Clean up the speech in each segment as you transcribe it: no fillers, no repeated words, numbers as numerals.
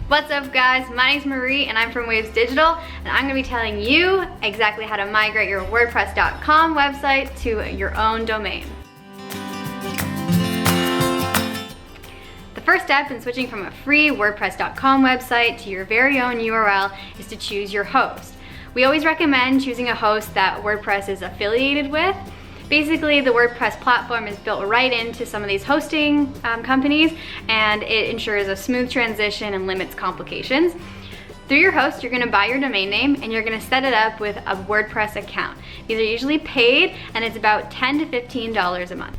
What's up guys, my name's Marie and I'm from Waves Digital, and I'm going to be telling you exactly how to migrate your WordPress.com website to your own domain. The first step in switching from a free WordPress.com website to your very own URL is to choose your host. We always recommend choosing a host that WordPress is affiliated with. Basically, the WordPress platform is built right into some of these hosting companies, and it ensures a smooth transition and limits complications. Through your host, you're gonna buy your domain name and you're gonna set it up with a WordPress account. These are usually paid and it's about $10 to $15 a month.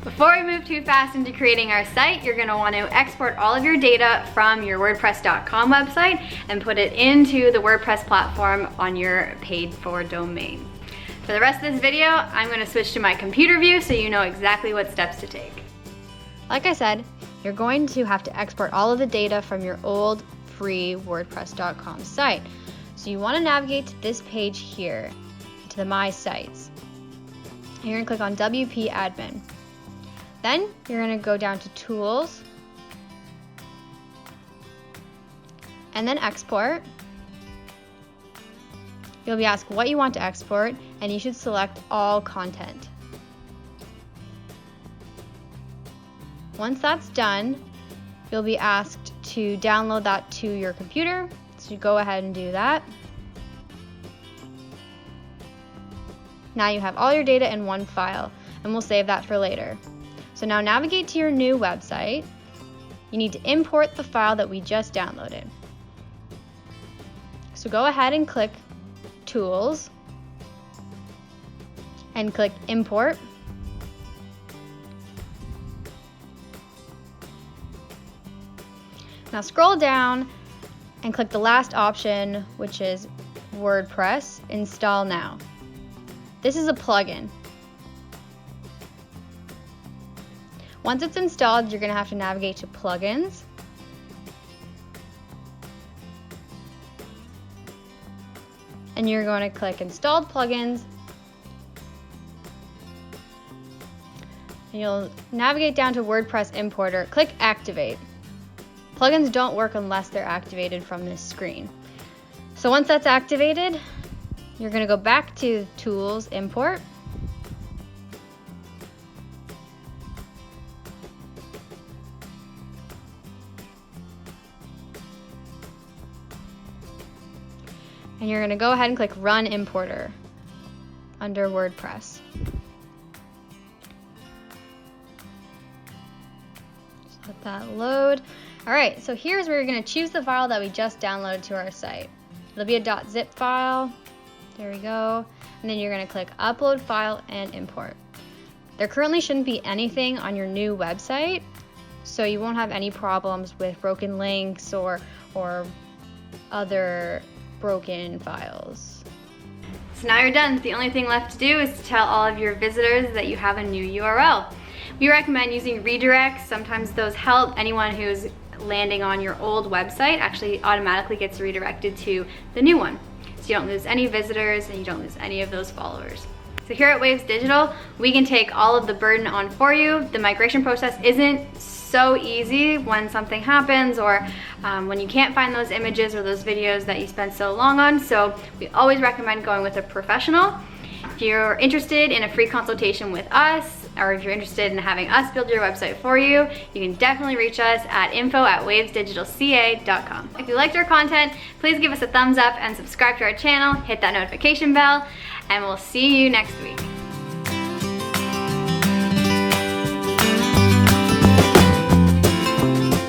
Before we move too fast into creating our site, you're gonna want to export all of your data from your WordPress.com website and put it into the WordPress platform on your paid for domain. For the rest of this video, I'm going to switch to my computer view so you know exactly what steps to take. Like I said, you're going to have to export all of the data from your old free WordPress.com site. So you want to navigate to this page here, to the My Sites. You're going to click on WP Admin. Then you're going to go down to Tools, and then Export. You'll be asked what you want to export, and you should select all content. Once that's done, you'll be asked to download that to your computer, so you go ahead and do that. Now you have all your data in one file, and we'll save that for later. So now navigate to your new website. You need to import the file that we just downloaded. So go ahead and click Tools and click Import. Now scroll down and click the last option, which is WordPress Install Now. This is a plugin. Once it's installed, you're going to have to navigate to Plugins. And you're going to click Installed Plugins. And you'll navigate down to WordPress Importer. Click Activate. Plugins don't work unless they're activated from this screen. So once that's activated, you're going to go back to Tools, Import. And you're going to go ahead and click Run Importer under WordPress. Just let that load. All right, so here's where you're going to choose the file that we just downloaded to our site. It'll be a .zip file. There we go. And then you're going to click Upload File and Import. There currently shouldn't be anything on your new website, so you won't have any problems with broken links or other broken files. So now you're done. The only thing left to do is to tell all of your visitors that you have a new URL. We recommend using redirects. Sometimes those help. Anyone who's landing on your old website actually automatically gets redirected to the new one. So you don't lose any visitors and you don't lose any of those followers. So here at Waves Digital, we can take all of the burden on for you. The migration process isn't so easy when something happens or when you can't find those images or those videos that you spent so long on. So we always recommend going with a professional. If you're interested in a free consultation with us, or if you're interested in having us build your website for you, you can definitely reach us at info@wavesdigitalca.com. If you liked our content, please give us a thumbs up and subscribe to our channel, hit that notification bell, and we'll see you next week.